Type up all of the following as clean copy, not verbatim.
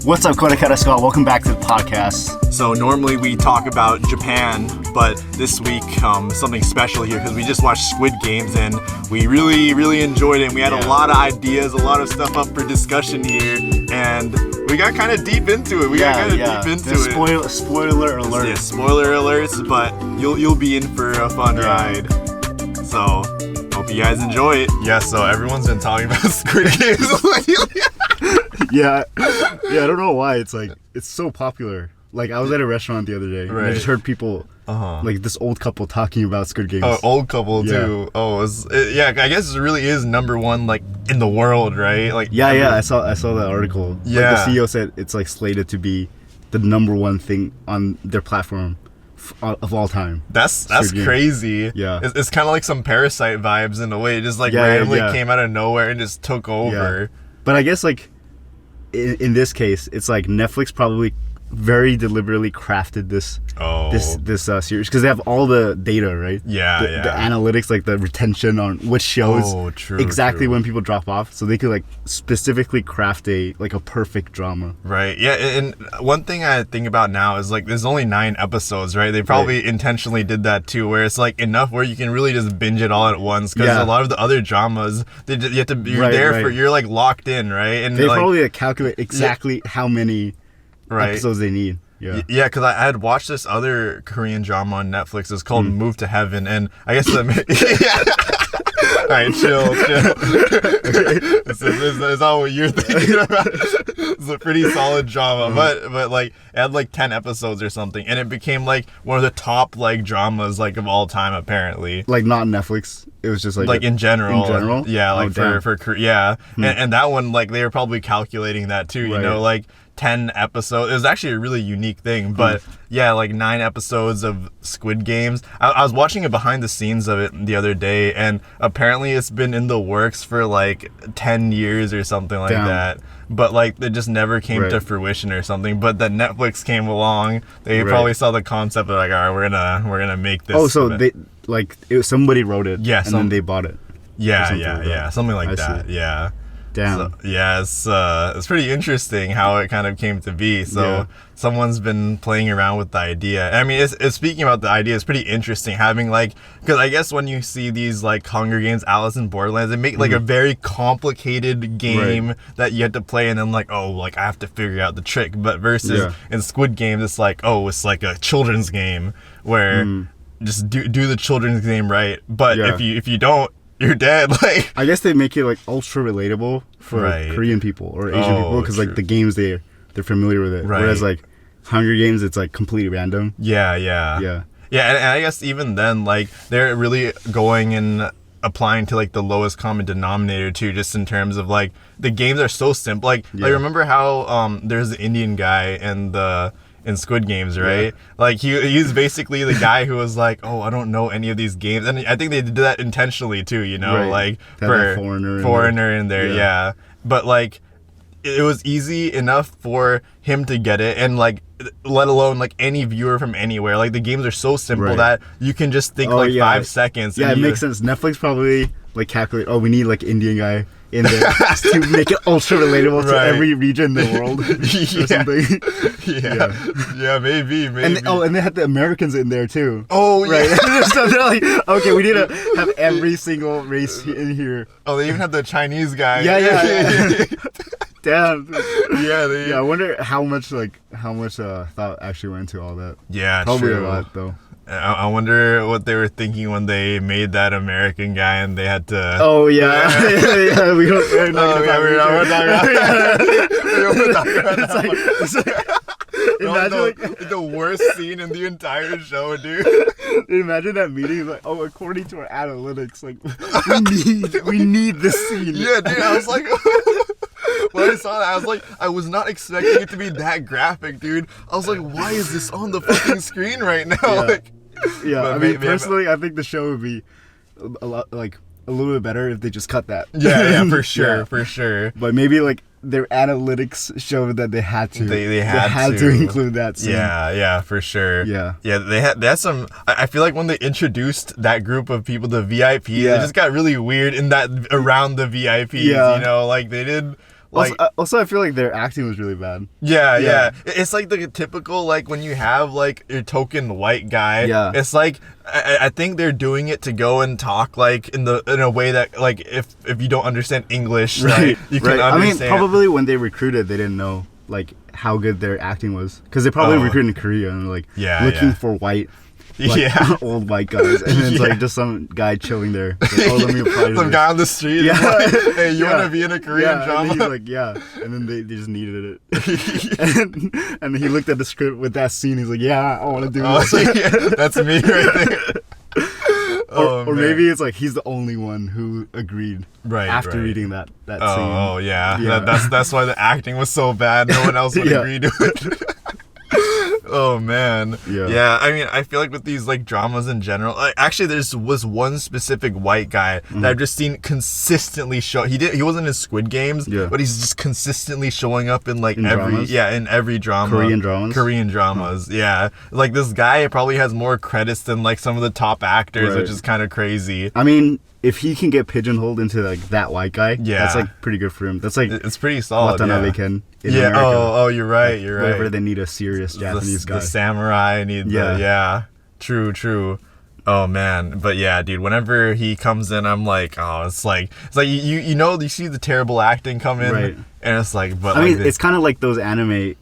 What's up, KoreKara Scott? Welcome back to the podcast. So normally we talk about Japan, but this week something special here because we just watched Squid Games and we really enjoyed it. And we had a lot of ideas, a lot of stuff up for discussion here, and we got kind of deep into it. Spoiler alert. Yeah, spoiler alerts, but you'll be in for a fun ride. So hope you guys enjoy it. Yeah, so everyone's been talking about Squid Games lately. Yeah, I don't know why. It's so popular. Like, I was at a restaurant the other day, and I just heard people, like this old couple talking about Squid Games. Oh, old couple too. Oh, I guess it really is number one, like, in the world, right? Like, I saw that article. Yeah, like, the CEO said it's like slated to be the number one thing on their platform of all time. That's crazy. Yeah, it's kind of like some Parasite vibes in a way. It just like randomly came out of nowhere and just took over. Yeah. But I guess like in this case, it's like Netflix probably very deliberately crafted this series because they have all the data, right? The analytics, like the retention on which shows when people drop off, so they could like specifically craft a perfect drama. Right. Yeah. And one thing I think about now is like there's only 9 episodes, right? They probably intentionally did that too, where it's like enough where you can really just binge it all at once because a lot of the other dramas you're like locked in, right? And they probably calculate exactly how many episodes they need. Yeah, because I had watched this other Korean drama on Netflix. It's called Move to Heaven, and I guess all right, chill. This is not what you're thinking about. It's a pretty solid drama, but like it had like 10 episodes or something, and it became like one of the top like dramas like of all time apparently. Like not Netflix. It was just like in general. In general. Yeah, like for Korea. And that one like they were probably calculating that too. You know, like 10 episodes. It was actually a really unique thing, but like 9 episodes of Squid Games. I was watching a behind the scenes of it the other day, and apparently it's been in the works for like 10 years or something like that. But like it just never came to fruition or something. But then Netflix came along. They probably saw the concept of like, all right, we're gonna make this. Oh, so they somebody wrote it. Yeah, and then they bought it. Yeah, something like that. Yeah. Damn. So, it's pretty interesting how it kind of came to be. So someone's been playing around with the idea. I mean, it's speaking about the idea, it's pretty interesting having like, because I guess when you see these like Hunger Games, Alice in Borderlands, they make like a very complicated game that you have to play, and then like, oh, like I have to figure out the trick. But versus in Squid Game, it's like, oh, it's like a children's game where just do the children's game right. But if you don't, you're dead. Like, I guess they make it like ultra relatable for Korean people or Asian people because like the games they're familiar with it. Whereas like Hunger Games, it's like completely random. Yeah, and I guess even then, like they're really going and applying to like the lowest common denominator too, just in terms of like the games are so simple. Like remember how there's the Indian guy in Squid Games, right? Like he's basically the guy who was like, oh, I don't know any of these games, and I think they did that intentionally too, you know, like for foreigner in there, But like it was easy enough for him to get it, and like let alone like any viewer from anywhere. Like the games are so simple that you can just think 5 seconds. Yeah, it makes sense. Netflix probably like calculate. Oh, we need like Indian guy in there to make it ultra relatable to every region in the world or something. Yeah, maybe. And they had the Americans in there too. Oh, right. So they're like, okay, we need to have every single race in here. Oh, they even had the Chinese guy. Yeah. Damn. I wonder how much thought actually went into all that. Yeah, probably a lot though. I wonder what they were thinking when they made that American guy and they had to. Oh yeah, we're not talking about it. Imagine the worst scene in the entire show, dude. Imagine that meeting, like, oh, according to our analytics, like we need this scene. Yeah, dude. I was like. When I saw that, I was like, I was not expecting it to be that graphic, dude. I was like, why is this on the fucking screen right now? I mean, personally, I think the show would be a little bit better if they just cut that. Yeah, for sure. But maybe like their analytics showed that they had to. They had to include that scene. Yeah, for sure. Yeah. They had some. I feel like when they introduced that group of people, the VIPs, it just got really weird in that around the VIPs. You know, like they did. Like, also, I feel like their acting was really bad. Yeah. It's like the typical, like, when you have, like, your token white guy. Yeah. It's like, I think they're doing it to go and talk, like, in a way that, like, if you don't understand English, right, you can understand. I mean, probably when they recruited, they didn't know, like, how good their acting was. Because they probably recruited in Korea and, like, looking for white, like, old white guys. And then it's, like, just some guy chilling there. Like, let me apply to some guy on the street. Yeah. Like, hey, you want to be in a Korean drama? And he's like, yeah. And then they just needed it. and he looked at the script with that scene. He's like, yeah, I want to do this. That's me right there. Or maybe it's like he's the only one who agreed after reading that scene. Oh yeah. That's why the acting was so bad. No one else would agree to it. Oh man. Yeah. I mean, I feel like with these like dramas in general, like, actually was one specific white guy that I've just seen consistently show. He wasn't in Squid Games, but he's just consistently showing up in like every drama. Korean dramas. Yeah. Like this guy probably has more credits than like some of the top actors, which is kind of crazy. I mean, if he can get pigeonholed into like that white guy, that's like pretty good for him. That's like it's pretty solid. Watanabe Ken in America. Oh, you're right. Like, you're right. Whenever they need a serious Japanese guy, the samurai need True. Oh man, but yeah, dude. Whenever he comes in, I'm like, it's like you know you see the terrible acting come in, and it's like, but I mean, it's kind of like those anime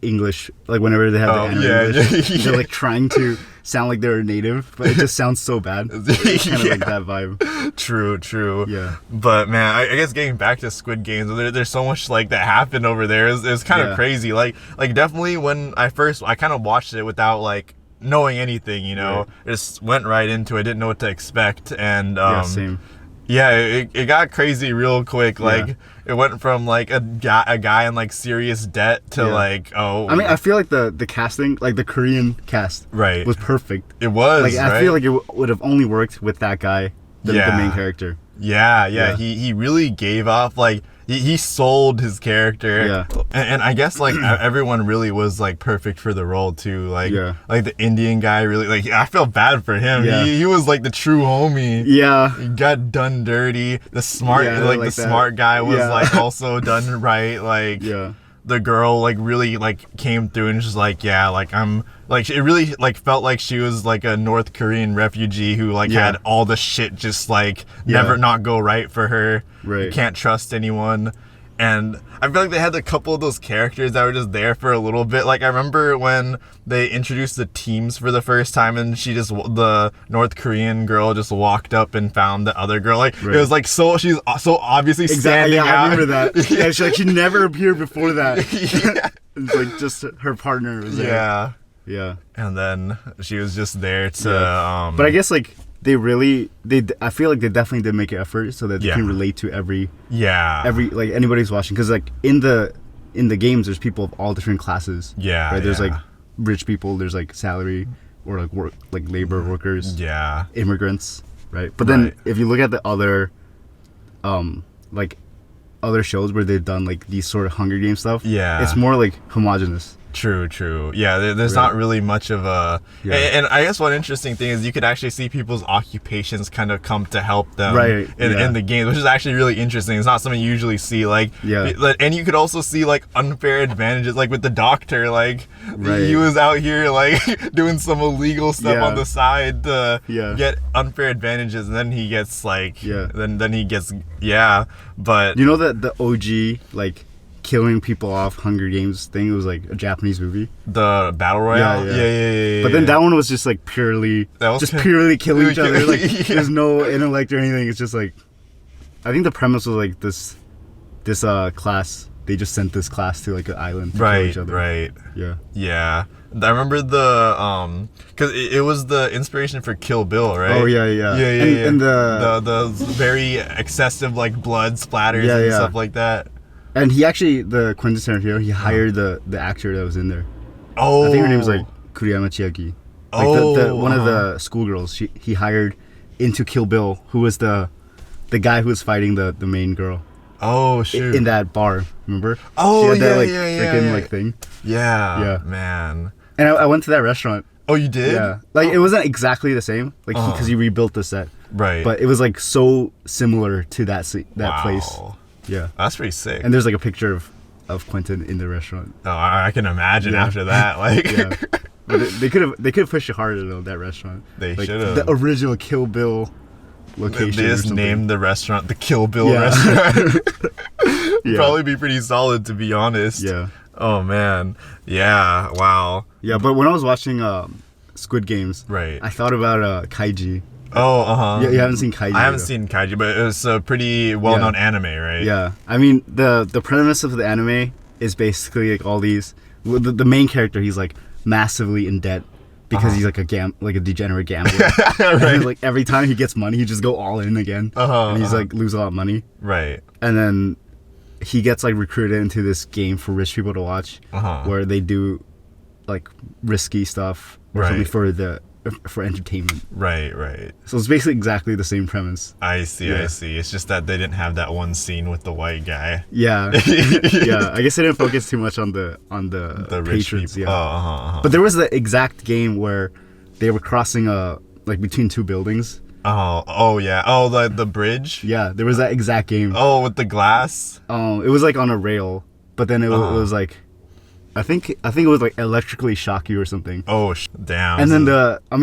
English, like whenever they have the anime English, they're like trying to sound like they're native, but it just sounds so bad. It's kind of like that vibe. True. Yeah. But man, I guess getting back to Squid Games, there's so much like that happened over there. It was kind of crazy. Like definitely when I kind of watched it without like knowing anything, you know, just went right into it. Didn't know what to expect, and same. Yeah, it got crazy real quick. Like it went from like a guy in like serious debt to like I mean, I feel like the casting, like the Korean cast, was perfect. It was. Like I feel like it would have only worked with that guy, the main character. Yeah. He really gave off like he sold his character. Yeah. And I guess like everyone really was like perfect for the role too. Like like the Indian guy really, like I felt bad for him. Yeah. He was like the true homie. Yeah. He got done dirty. The smart the smart guy was like also done right. Like the girl like really like came through and just like like I'm like it really like felt like she was like a North Korean refugee who like had all the shit just like never not go right for her. You can't trust anyone. And I feel like they had a couple of those characters that were just there for a little bit. Like I remember when they introduced the teams for the first time, and the North Korean girl just walked up and found the other girl. Like it was like she's so obviously standing out. I remember that. Yeah, she never appeared before that. It's like just her partner was there. Yeah. And then she was just there to. But I guess like. I feel like they definitely did make an effort so that they can relate to every like anybody's watching, because like in the games there's people of all different classes. There's like rich people, there's like salary or like work, like labor workers, immigrants, right? But then if you look at the other like other shows where they've done like these sort of Hunger Games stuff, it's more like homogenous. True. Yeah, there's not really much of a... And I guess one interesting thing is you could actually see people's occupations kind of come to help them in the game, which is actually really interesting. It's not something you usually see. Like, and you could also see like unfair advantages, like with the doctor. Like, he was out here like doing some illegal stuff on the side to get unfair advantages, and then he gets like... Then he gets... But... You know that the OG, like... killing people off Hunger Games thing, it was like a Japanese movie, the battle royale. But then that one was just like purely killing each other. Like there's no intellect or anything. It's just like, I think the premise was like this class, they just sent this class to like an island to kill each other. Yeah. I remember the because it was the inspiration for Kill Bill, right? Oh yeah. And the very excessive like blood splatters and stuff like that. And he actually, the Quentin Tarantino, he hired the actor that was in there. Oh. I think her name was like Kuriyama Chiaki. Like one of the schoolgirls he hired into Kill Bill, who was the guy who was fighting the main girl. Oh, shoot. In that bar, remember? Oh, she had that freaking like thing. Yeah, man. And I went to that restaurant. Oh, you did? Yeah. Like it wasn't exactly the same, like because he rebuilt the set. Right. But it was like so similar to that place. Yeah. That's pretty sick. And there's like a picture of Quentin in the restaurant. Oh, I can imagine after that. Like, yeah. But they could have pushed it harder though, that restaurant. They like, should have. The original Kill Bill location. They just named the restaurant the Kill Bill restaurant. Probably be pretty solid, to be honest. Yeah. Oh man. Yeah. Wow. Yeah, but when I was watching Squid Games, right, I thought about Kaiju. Oh, Yeah, you haven't seen Kaiju. I haven't seen Kaiju, but it's a pretty well-known anime, right? Yeah. I mean, the premise of the anime is basically like all these. The main character, he's like massively in debt because he's like a degenerate gambler. Right. And, like every time he gets money, he just go all in again, and he's like lose a lot of money. Right. And then he gets like recruited into this game for rich people to watch, where they do like risky stuff or something for entertainment. Right. So it's basically exactly the same premise. I see. It's just that they didn't have that one scene with the white guy. Yeah. Yeah. I guess they didn't focus too much on the patrons. Rich people. But there was the exact game where they were crossing like between two buildings. Oh yeah. Oh, the bridge. Yeah, there was that exact game. Oh, with the glass. It was like on a rail, but then it was like. I think it was like electrically shock you or something. Oh, damn. And then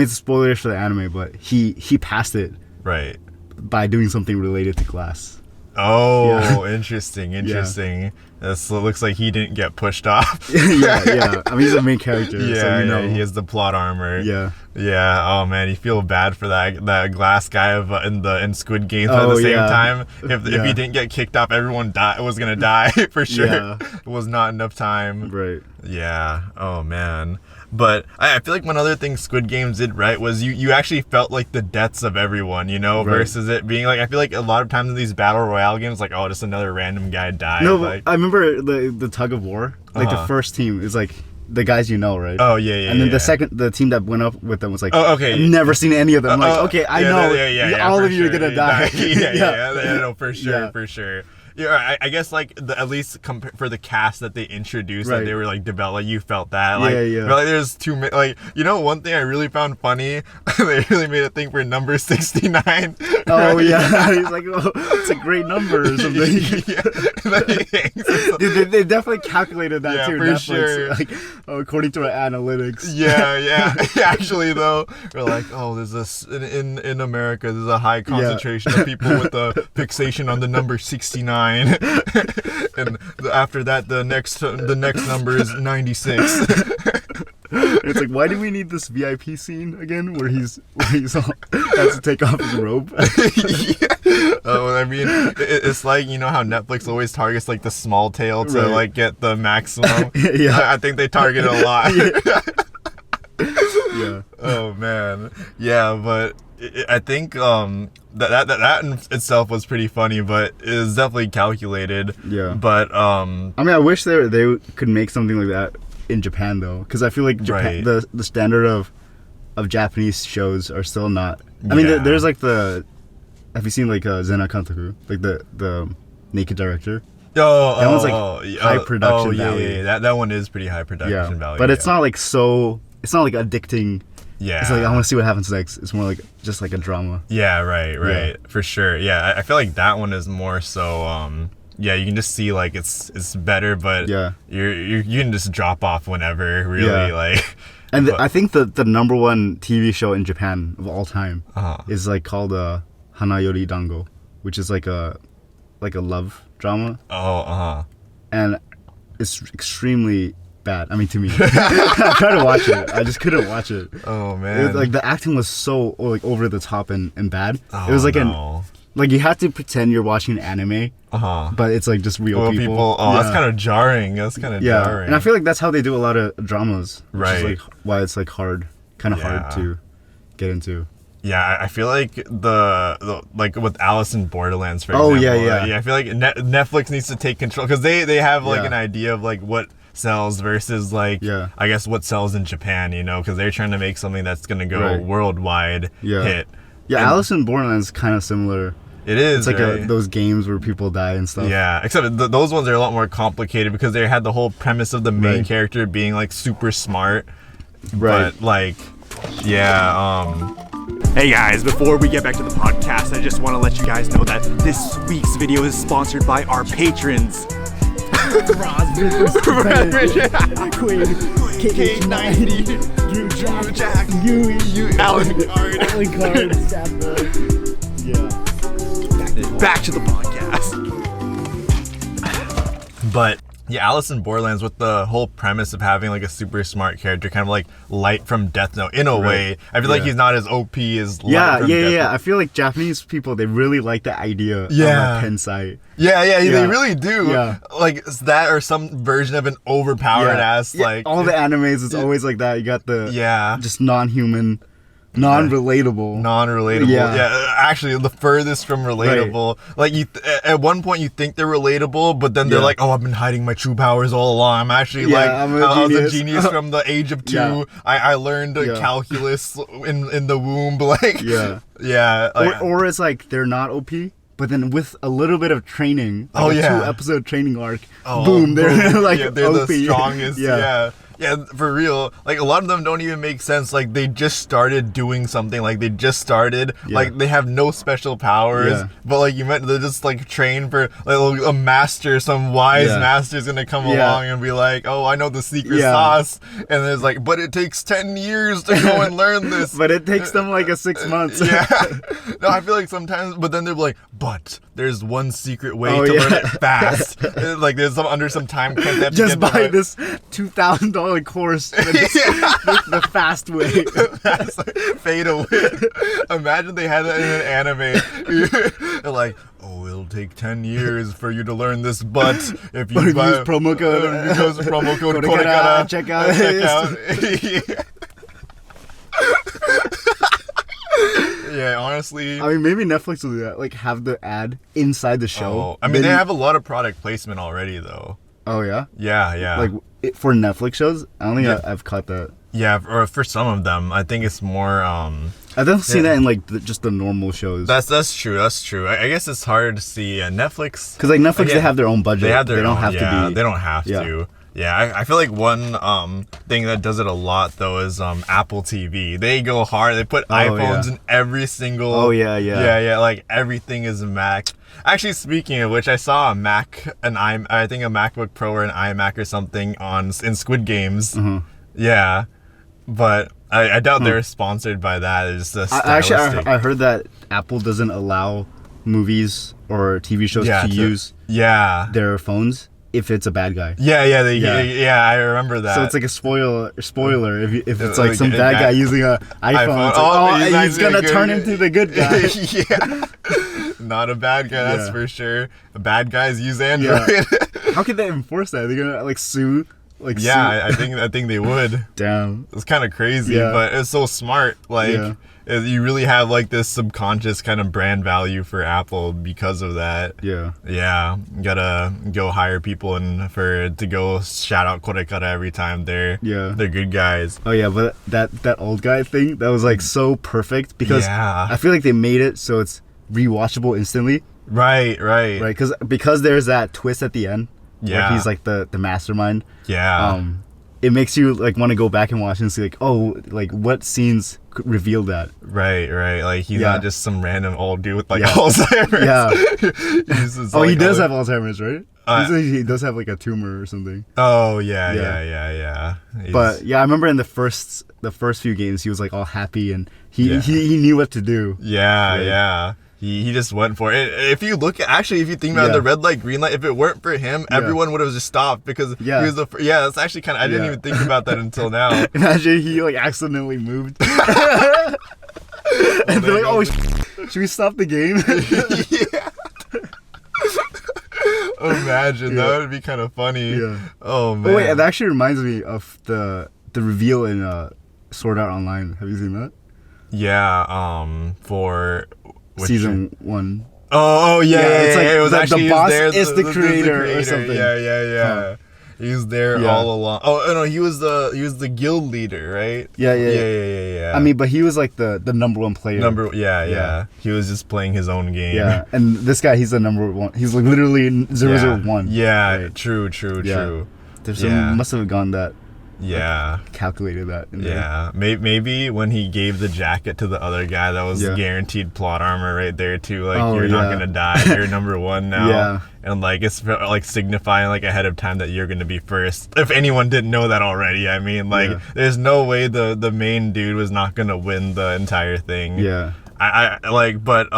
it's spoilers for the anime, but he passed it. Right. By doing something related to glass. Oh, interesting. It looks like he didn't get pushed off. yeah. I mean, he's the main character. Yeah, so you know. He has the plot armor. Yeah. Yeah. Oh man, you feel bad for that glass guy in Squid Game at the same time. If he didn't get kicked off, everyone was gonna die for sure. Yeah. It was not enough time. Right. Yeah. Oh man. But I feel like one other thing Squid Games did right was you actually felt like the deaths of everyone, versus it being like, I feel like a lot of times in these battle royale games, like, oh, just another random guy died. No, like, I remember the tug of war. Like the first team is like the guys right? Oh yeah. And then the team that went up with them was like, oh, okay. I've never seen any of them. I'm like, okay, I know all of you are gonna die. Yeah, no, for sure. Yeah, I guess like at least for the cast that they introduced, that they were like developed, like you felt that, like, but, like there's too many, like, one thing I really found funny, they really made a thing for number 69. Oh yeah, he's like, oh, it's a great number or something. Dude, they definitely calculated that too. For Netflix, sure. like, according to our analytics. Yeah. Actually, though, we're like, oh, there's this in America. There's a high concentration of people with a fixation on the number 69. And after that, the next number is 96. It's like, why do we need this VIP scene again, where he's has to take off his robe? Oh, I mean, it's like, how Netflix always targets like the small tail to like get the maximum. Yeah, I think they target a lot. Yeah. Oh man. Yeah, but I think that in itself was pretty funny, but it was definitely calculated. Yeah. But I mean, I wish they could make something like that in Japan though, because I feel like Japan, the standard of Japanese shows are still not. I mean, there's like have you seen like Zena Kantoku, like the naked director? That one's like high production value. Yeah. That one is pretty high production value. But it's not like it's not like addicting. Yeah. It's like, I want to see what happens next. It's more like just like a drama. Yeah, right. Yeah. For sure. Yeah, I feel like that one is more so you can just see like it's better, but you can just drop off whenever, really, like. And I think the number one TV show in Japan of all time is like called Hana Yori Dango, which is like a love drama. And it's extremely bad. I mean, to me, I tried to watch it. I just couldn't watch it. Oh man! Like the acting was so like over the top and bad. It was like like you have to pretend you're watching an anime, but it's like just real people. That's kind of jarring. Jarring. And I feel like that's how they do a lot of dramas. Right. Which is like why it's like hard to get into. Yeah, I feel like the like with Alice in Borderlands, for example. I feel like Netflix needs to take control, because they have like an idea of like what sells versus like I guess what sells in Japan, because they're trying to make something that's gonna go worldwide hit. Yeah, and Alice in Borderlands is kind of similar. It is. It's like those games where people die and stuff. Yeah, except those ones are a lot more complicated, because they had the whole premise of the main character being like super smart. Right. But like, Hey guys, before we get back to the podcast, I just want to let you guys know that this week's video is sponsored by our patrons. Queen, K90, Drew Jack, Alan Card. Yeah. Back to the podcast. But yeah, Alice in Borderlands, with the whole premise of having like a super smart character, kind of like Light from Death Note in a way. I feel like he's not as OP as Light from Death Note. I feel like Japanese people, they really like the idea of a Tensai. They really do. Yeah. Like that or some version of an overpowered ass like all the animes, it's always like that. You got the just non-human, non-relatable. Yeah, actually the furthest from relatable. Like you at one point you think they're relatable, but then they're like, oh, I've been hiding my true powers all along. I'm actually I was a genius from the age of 2. I learned calculus in the womb. Like or it's like they're not OP, but then with a little bit of training, a 2-episode training arc, boom, they're like they're OP. the strongest. Yeah, for real. Like, a lot of them don't even make sense. Like, they just started doing something. Like, they just started. Like, they have no special powers. But, like, you meant they're just, like, trained for, like, a master. Some wise master's gonna come along and be like, oh, I know the secret sauce. And there's like, but it takes 10 years to go and learn this. But it takes them, like, 6 months. No, I feel like sometimes, but then they're like, but there's one secret way to learn it fast. Like, there's under some time crunch. Just buy this $2,000 course the fast way. Fade away. Imagine they had that in an anime. They're like, oh, it'll take 10 years for you to learn this, but if you use promo code KoreKara, check out. Yeah, honestly. I mean, maybe Netflix will do that. Like, have the ad inside the show. Oh, I mean, they have a lot of product placement already, though. Oh, yeah? Yeah. Like, for Netflix shows, I don't think I've caught that. Yeah, or for some of them, I think it's more. I don't see that in like just the normal shows. That's true. I guess it's hard to see Netflix because like Netflix, they have their own budget. They don't have to be. They don't have to. Yeah, I feel like one thing that does it a lot though is Apple TV. They go hard. They put iPhones in every single. Oh yeah. Like everything is a Mac. Actually, speaking of which, I saw a Mac, I think a MacBook Pro or an iMac or something in Squid Games. Yeah, but I doubt they're sponsored by that. It's just actually, I heard that Apple doesn't allow movies or TV shows to use their phones if it's a bad guy. Yeah, I remember that. So it's like a spoiler if it's like some bad guy using an iPhone. It's like, he's gonna turn into the good guy. Not a bad guy, that's for sure. Bad guys use Android. How could they enforce that? They're gonna like sue. I think they would. Damn, it's kind of crazy, but it's so smart. Like you really have like this subconscious kind of brand value for Apple because of that. You gotta go hire people to go shout out KoreKara every time they're good guys. Oh yeah, but that old guy thing, that was like so perfect because I feel like they made it so it's rewatchable instantly. Right. Because there's that twist at the end. Where he's like the mastermind. It makes you like want to go back and watch and see like, oh, like what scenes reveal that. Right. Like he's not just some random old dude with like Alzheimer's. He does have Alzheimer's, right? He does have like a tumor or something. Oh yeah. But I remember in the first few games he was like all happy and he knew what to do. Yeah. He just went for it. If you think about the red light, green light, if it weren't for him, everyone would have just stopped because he was the first. Yeah, it's actually kind of, I didn't even think about that until now. Imagine he like accidentally moved. And they're like, oh, should we stop the game? Imagine, that would be kind of funny. Oh, man. Oh, wait, it actually reminds me of the reveal in Sword Art Online. Have you seen that? Yeah, for... Season 1. Oh yeah. It's like it was actually the boss is the creator or something. Yeah. He was there all along. Oh no, he was the guild leader, right? Yeah. I mean, but he was like the number one player. Yeah. He was just playing his own game. Yeah, and this guy, he's the number one. He's like literally 001. Yeah, right? true. There must have gone that Yeah. Like, calculated that. Yeah. Maybe when he gave the jacket to the other guy, that was guaranteed plot armor right there too. Like, you're not gonna die. You're number one now. Yeah. And like it's like signifying like ahead of time that you're gonna be first. If anyone didn't know that already, I mean, like, there's no way the main dude was not gonna win the entire thing. Yeah. I like, but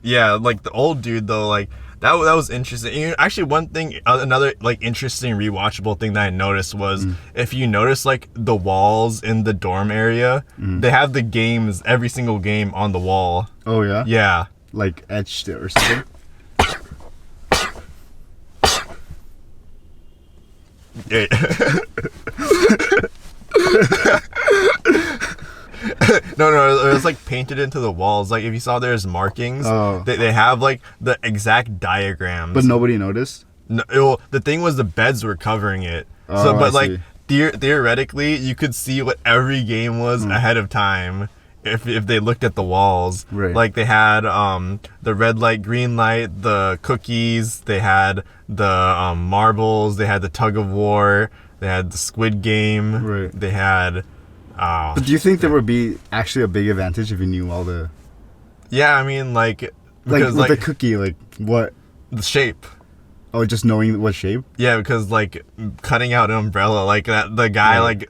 yeah, like the old dude though, like. That was interesting. Actually, one thing, another like interesting rewatchable thing that I noticed was if you notice like the walls in the dorm area, they have the games, every single game on the wall. Oh yeah? Yeah. Like etched or something? Yeah. No, it was like painted into the walls. Like if you saw there's markings, they have like the exact diagrams. But nobody noticed? No, the thing was the beds were covering it. But like theoretically, you could see what every game was ahead of time if they looked at the walls. Right. Like they had the red light, green light, the cookies. They had the marbles. They had the tug of war. They had the Squid Game. Right. They had. But do you think there would be actually a big advantage if you knew all the... Yeah, I mean, like... Because, with the cookie, like, what... The shape. Oh, just knowing what shape? Yeah, because, like, cutting out an umbrella, like, that the guy, like,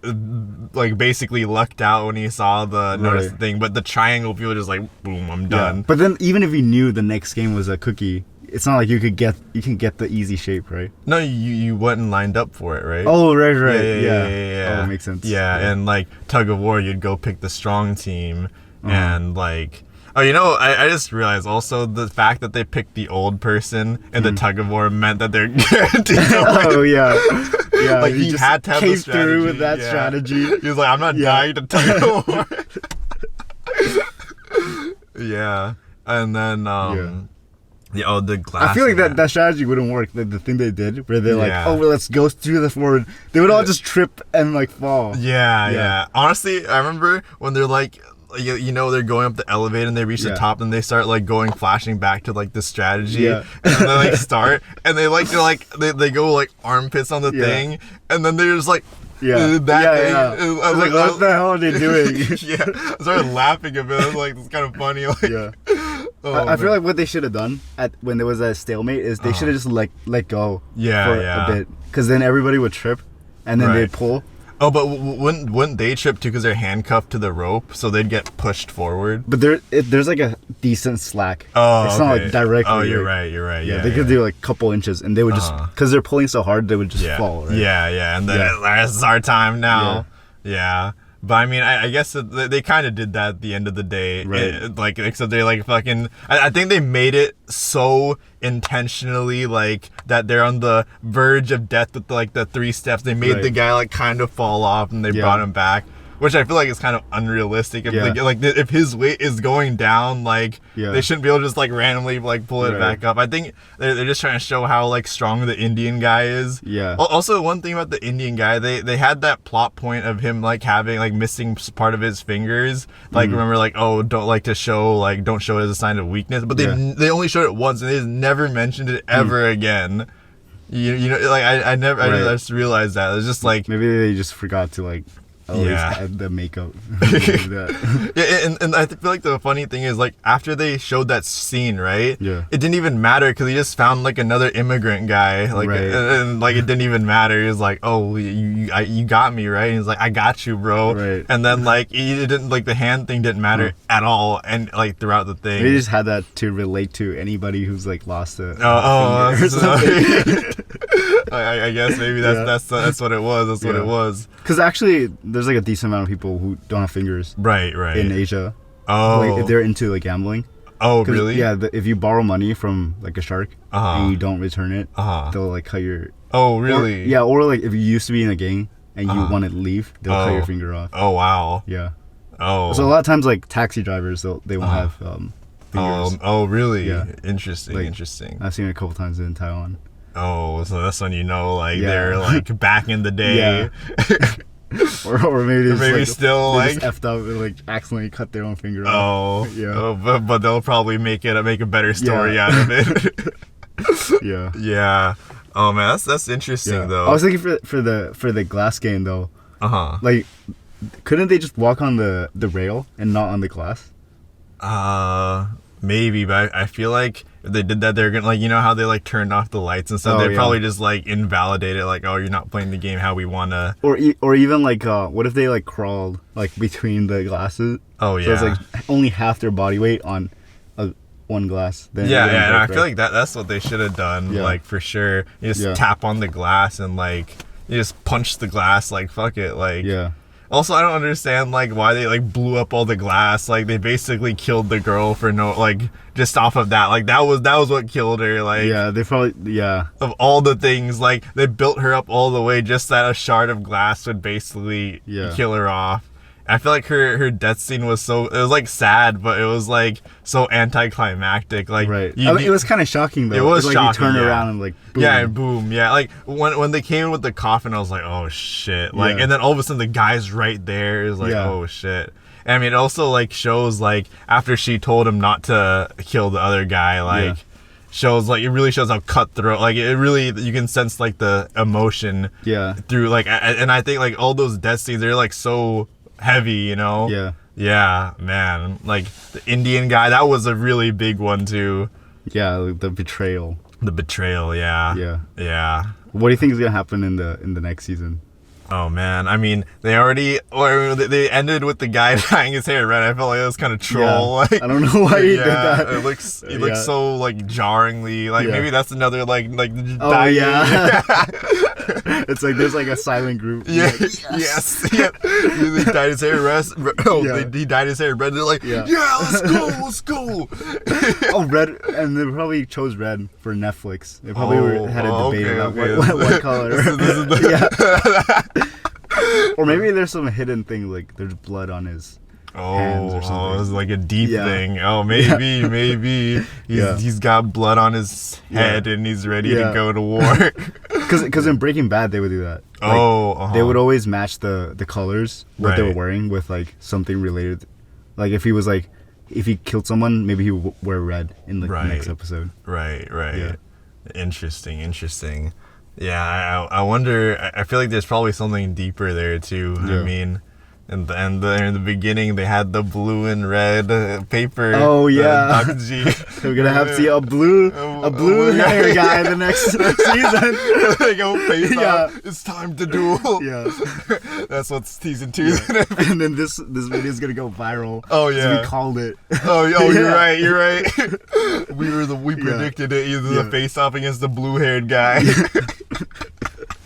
basically lucked out when he saw the notice thing, but the triangle, people just like, boom, I'm done. Yeah. But then, even if you knew the next game was a cookie... It's not like you can get the easy shape, right? No, you went and lined up for it, right? Oh, right. Yeah. Oh, it makes sense. Yeah, and like tug of war, you'd go pick the strong team, and like, oh, you know, I just realized also the fact that they picked the old person in the tug of war meant that they're guaranteed to win. Oh yeah. Like he just had to have the strategy. Through with that strategy. He was like, I'm not dying to tug of war. Yeah, and then the glass. I feel like that strategy wouldn't work. The thing they did, where they're like, oh, well, let's go through the forward. They would all just trip and like fall. Yeah. Honestly, I remember when they're like, you know, they're going up the elevator and they reach the top and they start like flashing back to like the strategy. And then they like start and they they go like armpits on the thing and then they're just like. I was like, what the hell are they doing? I started laughing a bit. I was like, it's kind of funny. Like, I feel like what they should have done when there was a stalemate is they should have just let go for a bit, because then everybody would trip and then they'd pull. Oh, but wouldn't they trip too because they're handcuffed to the rope, so they'd get pushed forward? But there's like a decent slack. Oh, it's not like directly. Oh, you're right. Yeah, they could do like a couple inches, and they would just, because they're pulling so hard, they would just fall. Right? Yeah, and then it's our time now. Yeah. But I mean, I guess they kind of did that at the end of the day. Right. Except they like fucking... I think they made it so intentionally like that they're on the verge of death with like the 3 steps. They made the guy like kind of fall off and they brought him back. Which I feel like is kind of unrealistic. If his weight is going down, like they shouldn't be able to just like randomly like pull it back up. I think they're just trying to show how like strong the Indian guy is. Yeah. Also, one thing about the Indian guy, they had that plot point of him like having like missing part of his fingers. Like remember like, oh, don't show it as a sign of weakness. But they only showed it once and they just never mentioned it ever again. You know, like I just realized that. It was just like maybe they just forgot to like. Had the makeup. And I feel like the funny thing is like after they showed that scene, right? Yeah. It didn't even matter because he just found like another immigrant guy, like, and like it didn't even matter. He was like, "Oh, you got me, right?" And he's like, "I got you, bro." Right. And then like it didn't like the hand thing didn't matter at all, and like throughout the thing, they just had that to relate to anybody who's like lost a finger or something. I guess maybe that's what it was. That's what it was. Because actually, there's like a decent amount of people who don't have fingers. Right. In Asia. Oh. Like, if they're into like gambling. Oh, really? Yeah. If you borrow money from like a shark and you don't return it, they'll like cut your. Oh, really? Or like if you used to be in a gang and you want to leave, they'll cut your finger off. Oh, wow. Yeah. Oh. So a lot of times, like taxi drivers, they won't have fingers. Oh, really? Yeah. Interesting. I've seen it a couple times in Taiwan. Oh, so that's when you know, like they're like back in the day. or maybe like, still they like just effed up and like accidentally cut their own finger off. Oh, yeah. Oh, but they'll probably make a better story out of it. Yeah. Yeah. Oh man, that's interesting though. I was thinking for the glass game though. Like, couldn't they just walk on the rail and not on the glass? Maybe, but I feel like if they did that, they're gonna, like, you know how they like turned off the lights and stuff. They'd probably just like invalidate it, like, oh, you're not playing the game how we wanna. Or even like, what if they like crawled like between the glasses? Oh yeah. So it's like only half their body weight on one glass. Then and I feel like that's what they should have done. Yeah. Like for sure, you just tap on the glass and like you just punch the glass. Like fuck it, like yeah. Also, I don't understand like why they like blew up all the glass. Like they basically killed the girl for no, like, just off of that. Like that was what killed her. Like yeah, they probably of all the things, like they built her up all the way just that a shard of glass would basically kill her off. I feel like her death scene was it was like sad, but it was like so anticlimactic. Like right, it was kind of shocking though. It was like shocking. You turn around and like boom. Yeah, and boom. Yeah, like when they came in with the coffin, I was like, oh shit. Like, and then all of a sudden the guy's right there. Is like, oh shit. And I mean, it also like shows like after she told him not to kill the other guy, like. Shows like it really shows how cutthroat, like it really, you can sense like the emotion through like, and I think like all those death scenes, they're like so heavy, you know. Yeah, man, like the Indian guy, that was a really big one too. The betrayal. Yeah. What do you think is gonna happen in the next season? Oh man, I mean, they ended with the guy dyeing his hair red. I felt like that was kind of troll. Like, I don't know why he did that. It looks so like jarringly. Like maybe that's another like It's like there's like a silent group. Yeah. Yes. He dyed his hair red. He dyed his hair red. They're like, let's go. Oh, red, and they probably chose red for Netflix. They probably had a debate about what color. Or maybe there's some hidden thing, like there's blood on his hands or something. It's like a deep thing. Oh, maybe he's got blood on his head and he's ready to go to war. Because in Breaking Bad they would do that. Like, they would always match the colors what they were wearing with like something related. Like if he killed someone, maybe he would wear red in the next episode. Right. Yeah. Interesting. Yeah, I wonder. I feel like there's probably something deeper there too. I mean, in the beginning they had the blue and red paper. Oh yeah, we're gonna have to see a blue hair guy the next season. They go face off. It's time to duel. Yeah, that's what season 2 is gonna be. And then this video is gonna go viral. Oh yeah, so we called it. You're right. We predicted it. Either the face off against the blue haired guy.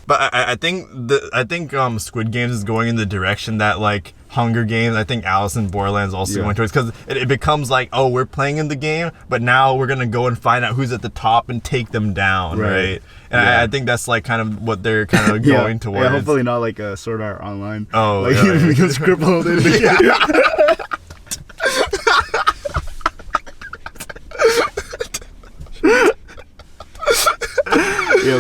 But I think Squid Games is going in the direction that like Hunger Games, I think Alice in Borderlands also going towards, because it becomes like, oh, we're playing in the game, but now we're gonna go and find out who's at the top and take them down, right? And I think that's like kind of what they're kind of going towards. Yeah, hopefully not like a Sword Art Online. Oh, like he becomes crippled in the game.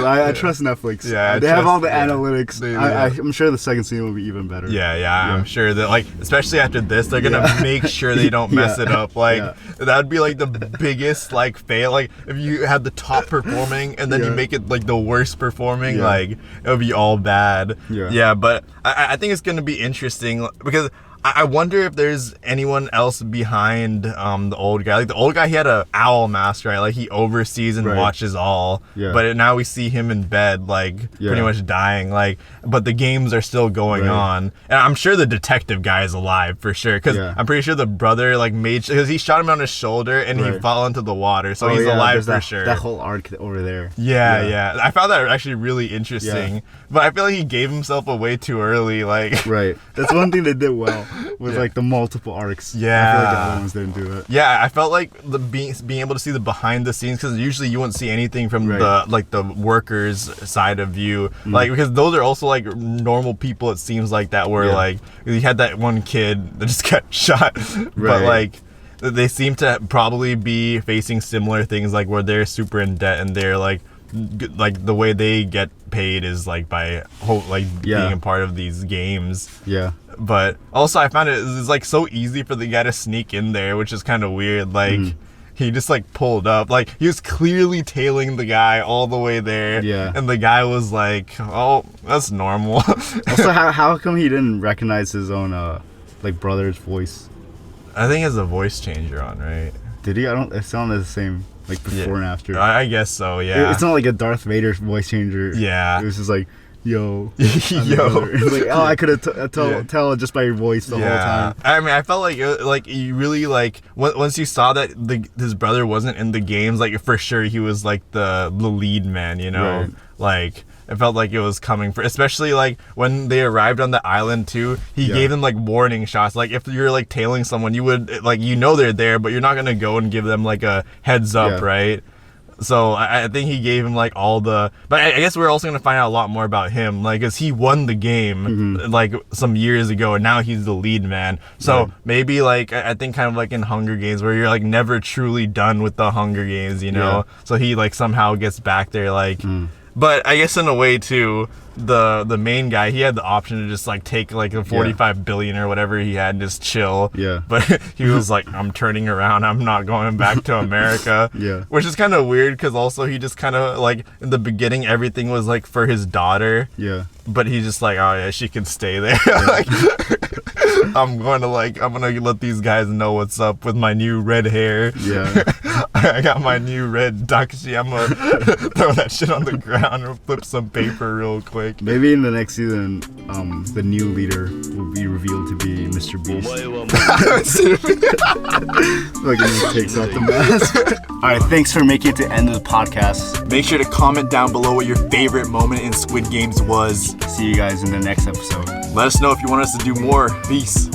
I trust Netflix. They have all the analytics. I'm sure the second season will be even better. I'm sure that, like, especially after this, they're gonna make sure they don't mess it up. Like that would be like the biggest like fail. Like if you had the top performing and then you make it like the worst performing, like it would be all bad. But I think it's gonna be interesting because I wonder if there's anyone else behind the old guy. Like the old guy, he had a owl mask, right? Like he oversees and watches all. But now we see him in bed, like pretty much dying. Like, but the games are still going on, and I'm sure the detective guy is alive for sure. Because I'm pretty sure the brother like made, because he shot him on his shoulder and he fell into the water, so he's alive for sure. That whole arc over there. I found that actually really interesting. But I feel like he gave himself away too early. Like, that's one thing they did well. With like the multiple arcs. I feel like the other ones didn't do it. I felt like the being able to see the behind the scenes, because usually you wouldn't see anything from the workers side of view, like, because those are also like normal people, it seems like, that were like, you had that one kid that just got shot, but like they seem to probably be facing similar things, like where they're super in debt and they're like the way they get paid is like by being a part of these games. But also I found it's like so easy for the guy to sneak in there, which is kind of weird. Like he just like pulled up. Like he was clearly tailing the guy all the way there. Yeah. And the guy was like, "Oh, that's normal." Also, how come he didn't recognize his own like brother's voice? I think it's a voice changer on, right? Did he? It sounded the same, like before and after. I guess so. Yeah. It's not like a Darth Vader voice changer. Yeah. It was just like, yo, yo. It's like, oh, I could have tell just by your voice the whole time. I mean, I felt like you really like once you saw that his brother wasn't in the games, like for sure he was like the lead man, you know, right. Like. It felt like it was coming for, especially like when they arrived on the island too. He gave them like warning shots. Like if you're like tailing someone, you would like they're there, but you're not gonna go and give them like a heads up, right? So I think he gave him like all the. But I guess we're also gonna find out a lot more about him, like, cause he won the game like some years ago, and now he's the lead man. So maybe like I think kind of like in Hunger Games, where you're like never truly done with the Hunger Games, you know. So he like somehow gets back there, like. But I guess in a way too, the main guy, he had the option to just like take like the 45 billion or whatever he had and just chill. Yeah. But he was like, I'm turning around. I'm not going back to America. Yeah. Which is kind of weird because also he just kind of like in the beginning everything was like for his daughter. Yeah. But he's just like, oh yeah, she can stay there. Like, I'm gonna let these guys know what's up with my new red hair. Yeah. I got my new red Dakushi. I'm gonna throw that shit on the ground or flip some paper real quick. Maybe in the next season, the new leader will be revealed to be Mr. Beast. Like he takes off the mask. Alright, thanks for making it to the end of the podcast. Make sure to comment down below what your favorite moment in Squid Games was. See you guys in the next episode. Let us know if you want us to do more. Peace.